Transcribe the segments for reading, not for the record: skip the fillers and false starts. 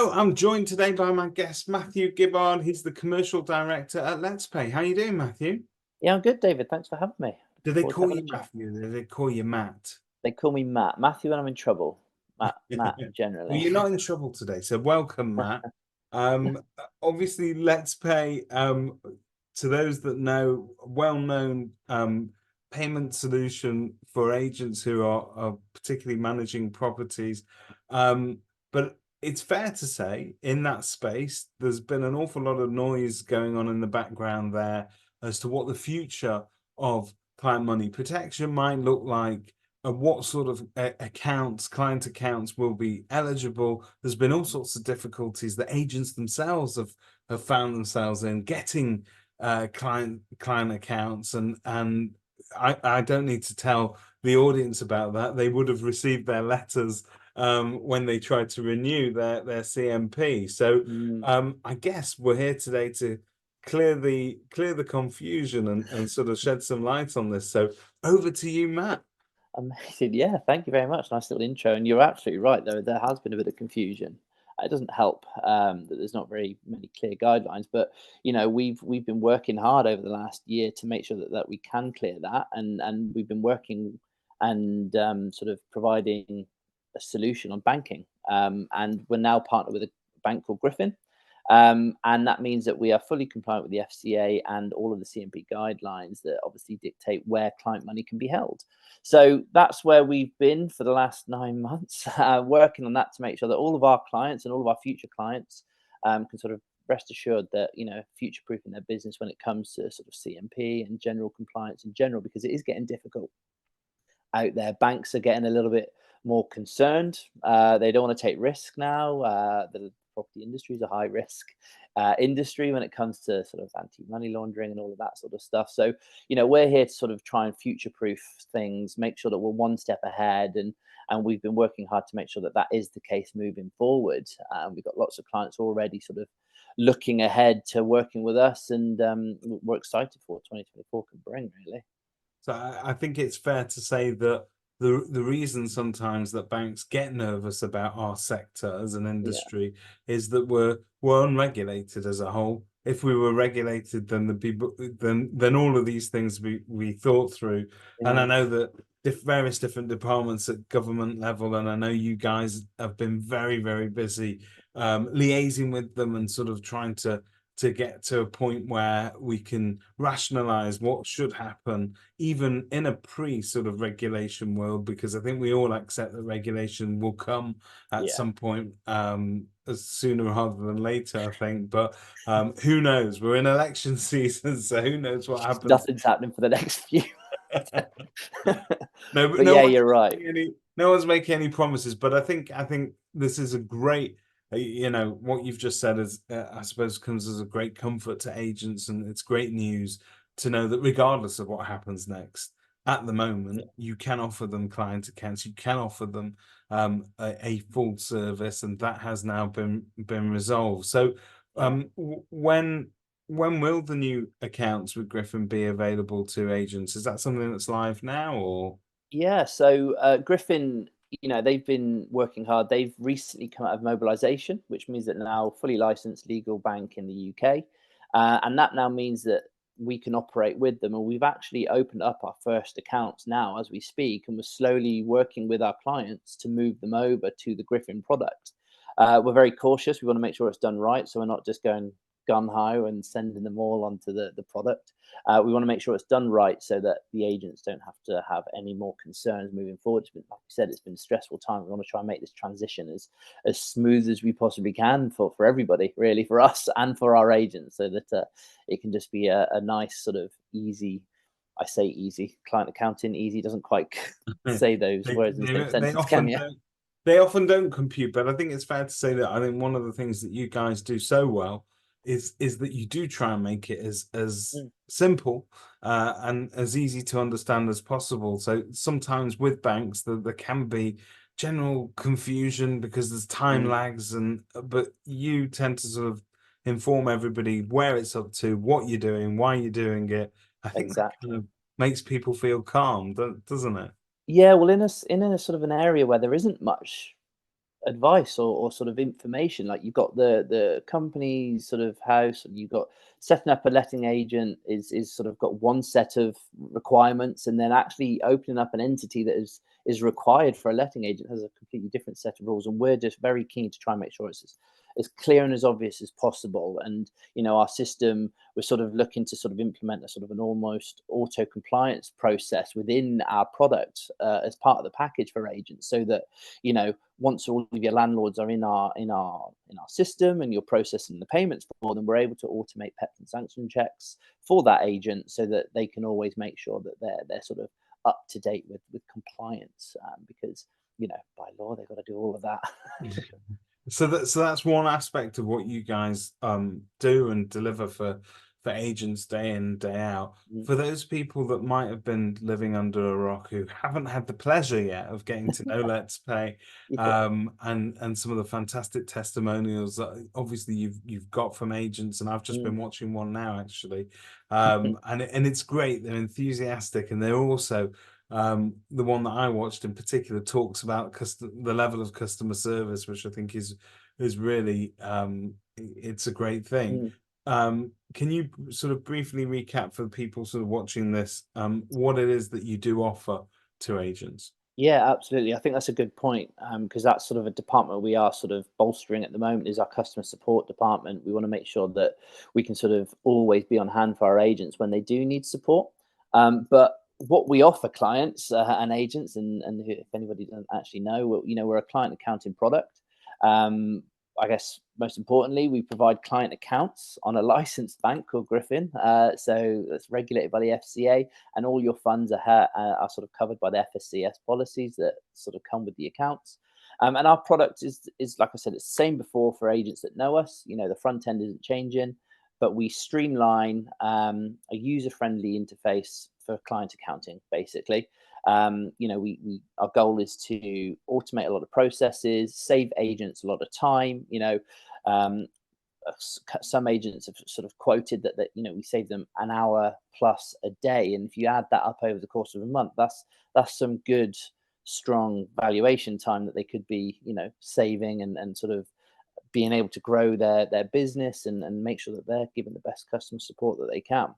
Hello, I'm joined today by my guest, Matthew Gibbard. He's the commercial director at Lettspay. How you doing, Matthew? Yeah, I'm good, David. Thanks for having me. Do Look they forward to call having you a chat. Matthew? Do they call you Matt? They call me Matt. Matthew when I'm in trouble. Matt, Well, generally. you're not in trouble today, so welcome, Matt. Um, Obviously, Lettspay, to those that know, well-known payment solution for agents who are particularly managing properties. But it's fair to say, in that space, there's been an awful lot of noise going on in the background there as to what the future of client money protection might look like, and what sort of accounts, client accounts, will be eligible. There's been all sorts of difficulties that agents themselves have found themselves in getting client accounts, and I don't need to tell the audience about that. They would have received their letters when they tried to renew their CMP. So Mm, I guess we're here today to clear the confusion and sort of shed some light on this. So over to you, Matt. amazing. Yeah, thank you very much. Nice little intro. And you're absolutely right, though. There has been a bit of confusion. It doesn't help that there's not very many clear guidelines, but we've been working hard over the last year to make sure that we can clear that, and we've been working and sort of providing a solution on banking. And we're now partnered with a bank called Griffin. And that means that we are fully compliant with the FCA and all of the CMP guidelines that obviously dictate where client money can be held. So that's where we've been for the last 9 months, working on that to make sure that all of our clients and all of our future clients can sort of rest assured that, future proofing their business when it comes to sort of CMP and general compliance in general, because it is getting difficult out there. Banks are getting a little bit more concerned. They don't want to take risk now. The property industry is a high risk industry when it comes to sort of anti-money laundering and all of that sort of stuff. So, we're here to sort of try and future-proof things, make sure that we're one step ahead, and we've been working hard to make sure that that is the case moving forward. We've got lots of clients already sort of looking ahead to working with us, and we're excited for what 2024 can bring, really. So I think it's fair to say that the reason sometimes that banks get nervous about our sector as an Yeah, industry is that we're unregulated as a whole. If we were regulated, then the people then all of these things we thought through. And I yeah, know that various different departments at government level, and I know you guys have been very busy liaising with them and sort of trying to get to a point where we can rationalize what should happen, even in a pre sort of regulation world, because I think we all accept that regulation will come at yeah. some point, as sooner rather than later, I think. But who knows? We're in election season, so who knows what happens. Nothing's happening for the next few. No, but But yeah, you're right. no one's making any promises. But I think this is a great, what you've just said is, I suppose, comes as a great comfort to agents, and it's great news to know that regardless of what happens next, at the moment, you can offer them client accounts, you can offer them a full service, and that has now been resolved. So, Yeah. when will the new accounts with Griffin be available to agents? Is that something that's live now, or? Yeah, so Griffin, they've been working hard. They've recently come out of mobilization, which means that now fully licensed legal bank in the UK. And that now means that we can operate with them. And we've actually opened up our first accounts now as we speak, and we're slowly working with our clients to move them over to the Griffin product. We're very cautious. We want to make sure it's done right. So we're not just going gun ho and sending them all onto the product. We want to make sure it's done right so that the agents don't have to have any more concerns moving forward. It's been, like you said, it's been a stressful time. We want to try and make this transition as smooth as we possibly can for everybody, really, for us and for our agents, so that it can just be a nice sort of easy. I say easy. Client accounting easy doesn't quite say those they, words in the same they sentence, can often you? don't. They often don't compute, but I think it's fair to say that I think one of the things that you guys do so well is that you do try and make it as Mm, simple and as easy to understand as possible. So sometimes with banks, there can be general confusion because there's time mm, lags, and but you tend to sort of inform everybody where it's up to, what you're doing, why you're doing it. I think that kind exactly. of makes people feel calm, doesn't it? Yeah, well, in a sort of an area where there isn't much advice or sort of information. Like you've got the company sort of house, and you've got setting up a letting agent is sort of got one set of requirements, and then actually opening up an entity that is required for a letting agent has a completely different set of rules. And we're just very keen to try and make sure it's as clear and as obvious as possible. And our system, we're sort of looking to sort of implement a sort of an almost auto compliance process within our product as part of the package for agents, so that once all of your landlords are in our system and you're processing the payments for them, we're able to automate PEPs and sanction checks for that agent, so that they can always make sure that they're sort of up to date with compliance, because by law they've got to do all of that. So that's one aspect of what you guys do and deliver for agents day in, day out. Mm. For those people that might have been living under a rock who haven't had the pleasure yet of getting to know Lettspay, Yeah. and some of the fantastic testimonials that obviously you've got from agents, and I've just Mm. been watching one now actually, and it's great. They're enthusiastic, and they're also the one that I watched in particular talks about the level of customer service, which I think is really it's a great thing. Mm. Can you sort of briefly recap for the people sort of watching this, what it is that you do offer to agents? Yeah, absolutely. I think that's a good point, because that's sort of a department we are sort of bolstering at the moment, is our customer support department. We want to make sure that we can sort of always be on hand for our agents when they do need support. But what we offer clients and agents, and if anybody doesn't actually know, we're a client accounting product. Um, I guess most importantly, we provide client accounts on a licensed bank called Griffin. So that's regulated by the FCA, and all your funds are sort of covered by the FSCS policies that sort of come with the accounts. And our product is like I said, it's the same before for agents that know us. The front end isn't changing, but we streamline a user-friendly interface for client accounting, basically. We our goal is to automate a lot of processes, save agents a lot of time. Um, some agents have sort of quoted that we save them an hour plus a day, and if you add that up over the course of a month, that's some good strong valuation time that they could be saving, and sort of being able to grow their business, and make sure that they're giving the best customer support that they can.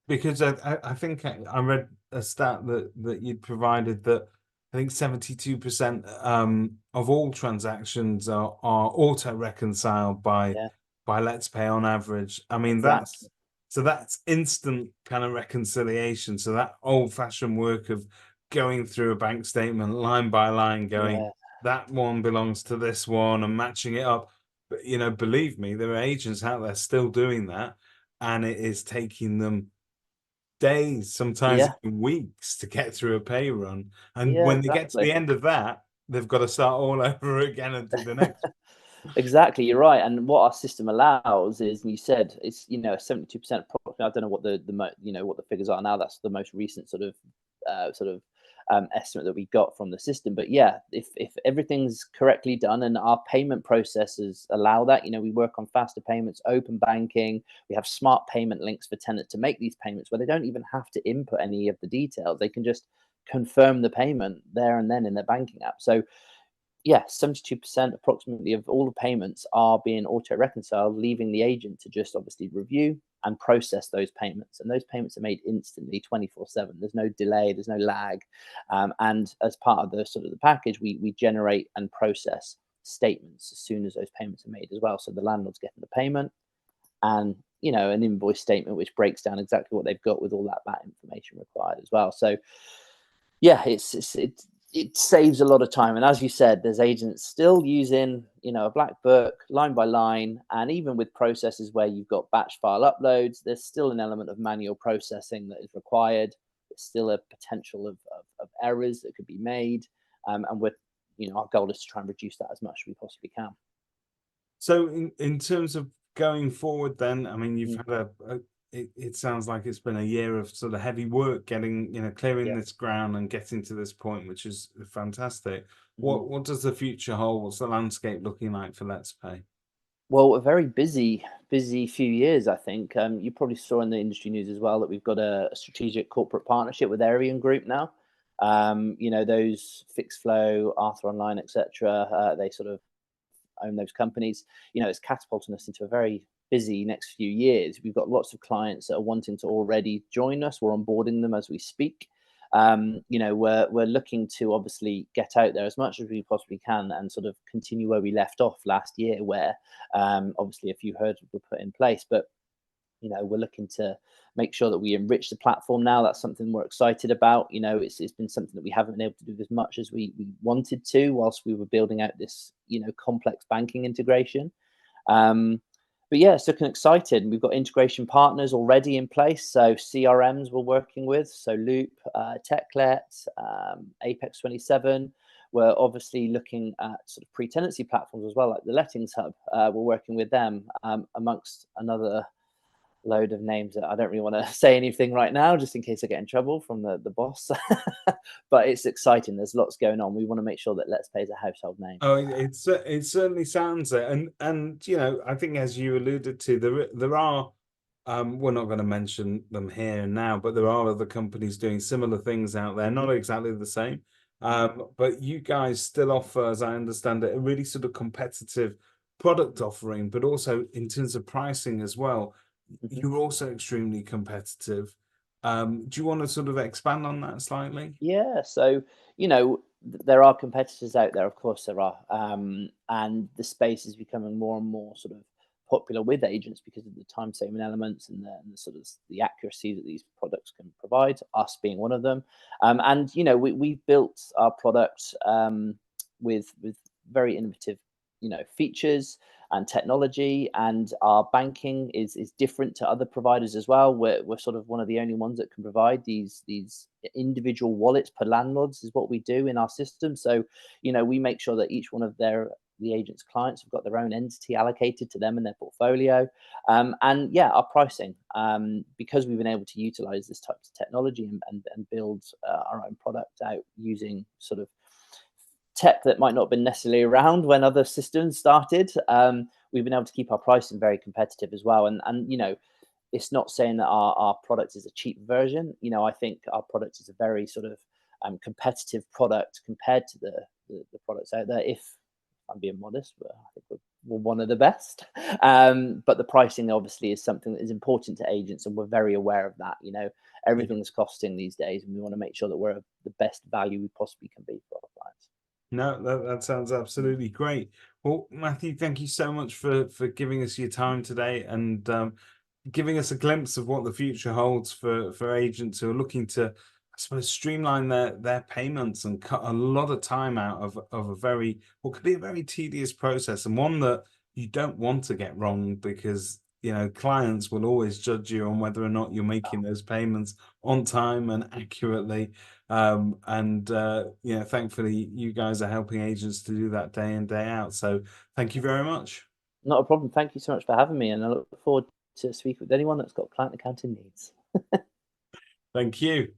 Because I think I read a stat that you'd provided that I think 72% of all transactions are auto reconciled Yeah, by Let's Pay on average. I mean, exactly. that's instant kind of reconciliation. So that old-fashioned work of going through a bank statement line by line, going Yeah, that one belongs to this one and matching it up. But believe me, there are agents out there still doing that, and it is taking them days, sometimes yeah, even weeks to get through a pay run. And yeah, when they get to exactly. the end of that, they've got to start all over again and do the next. Exactly, you're right. And what our system allows is, and you said it's 72% approximately. I don't know what what the figures are now. That's the most recent estimate that we got from the system. But yeah, if everything's correctly done and our payment processes allow that, we work on faster payments, open banking. We have smart payment links for tenants to make these payments where they don't even have to input any of the details. They can just confirm the payment there and then in their banking app. So yeah, 72% approximately of all the payments are being auto reconciled, leaving the agent to just obviously review and process those payments. And those payments are made instantly, 24/7. There's no delay, there's no lag. And as part of the sort of the package, we generate and process statements as soon as those payments are made as well. So the landlord's getting the payment, and an invoice statement which breaks down exactly what they've got with all that information required as well. So yeah, it saves a lot of time. And as you said, there's agents still using a black book line by line, and even with processes where you've got batch file uploads, there's still an element of manual processing that is required. There's still a potential of errors that could be made, and our goal is to try and reduce that as much as we possibly can. So in terms of going forward, then, I mean, you've Mm. had it sounds like it's been a year of sort of heavy work getting, clearing Yeah. this ground and getting to this point, which is fantastic. Mhm. What does the future hold? What's the landscape looking like for Let's Pay? Well, a very busy few years, I think. You probably saw in the industry news as well that we've got a strategic corporate partnership with Arian Group now. You know, those Fixed Flow, Arthur Online, etc. They sort of own those companies. You know, it's catapulting us into a very busy next few years. We've got lots of clients that are wanting to already join us. We're onboarding them as we speak. You know, we're looking to obviously get out there as much as we possibly can and sort of continue where we left off last year, where obviously a few hurdles were put in place, but you know, we're looking to make sure that we enrich the platform now. That's something we're excited about. You know, it's been something that we haven't been able to do as much as we wanted to whilst we were building out this, you know, complex banking integration. But yeah, it's looking excited. We've got integration partners already in place. So CRMs we're working with, so Loop, Techlet, Apex 27. We're obviously looking at sort of pre-tenancy platforms as well, like the Lettings Hub. We're working with them amongst another load of names that I don't really want to say anything right now, just in case I get in trouble from the boss. But it's exciting. There's lots going on. We want to make sure that Lettspay is a household name. Oh, it certainly sounds it, and you know, I think as you alluded to, there are we're not going to mention them here and now, but there are other companies doing similar things out there, not exactly the same. But you guys still offer, as I understand it, a really sort of competitive product offering, but also in terms of pricing as well, you're also extremely competitive. Do you want to sort of expand on that slightly? Yeah, so you know, there are competitors out there, of course there are, and the space is becoming more and more sort of popular with agents because of the time saving elements and the sort of the accuracy that these products can provide. Us being one of them, and you know, we've built our product with very innovative, you know, features and technology, and our banking is different to other providers as well. We're sort of one of the only ones that can provide these individual wallets per landlords is what we do in our system. So you know, we make sure that each one of the agent's clients have got their own entity allocated to them in their portfolio. And yeah, our pricing, because we've been able to utilize this type of technology and build our own product out using sort of tech that might not have been necessarily around when other systems started. We've been able to keep our pricing very competitive as well. And you know, it's not saying that our product is a cheap version. You know, I think our product is a very sort of competitive product compared to the products out there. If I'm being modest, but I think we're one of the best. But the pricing obviously is something that is important to agents, and we're very aware of that. You know, everything's costing these days, and we want to make sure that we're the best value we possibly can be for our clients. No, that sounds absolutely great. Well, Matthew, thank you so much for giving us your time today and giving us a glimpse of what the future holds for agents who are looking to, I suppose, streamline their payments and cut a lot of time out of a very what could be a very tedious process, and one that you don't want to get wrong, because you know clients will always judge you on whether or not you're making those payments on time and accurately. And you know, thankfully you guys are helping agents to do that day in, day out. So thank you very much. Not a problem. Thank you so much for having me, and I look forward to speaking with anyone that's got client accounting needs. Thank you.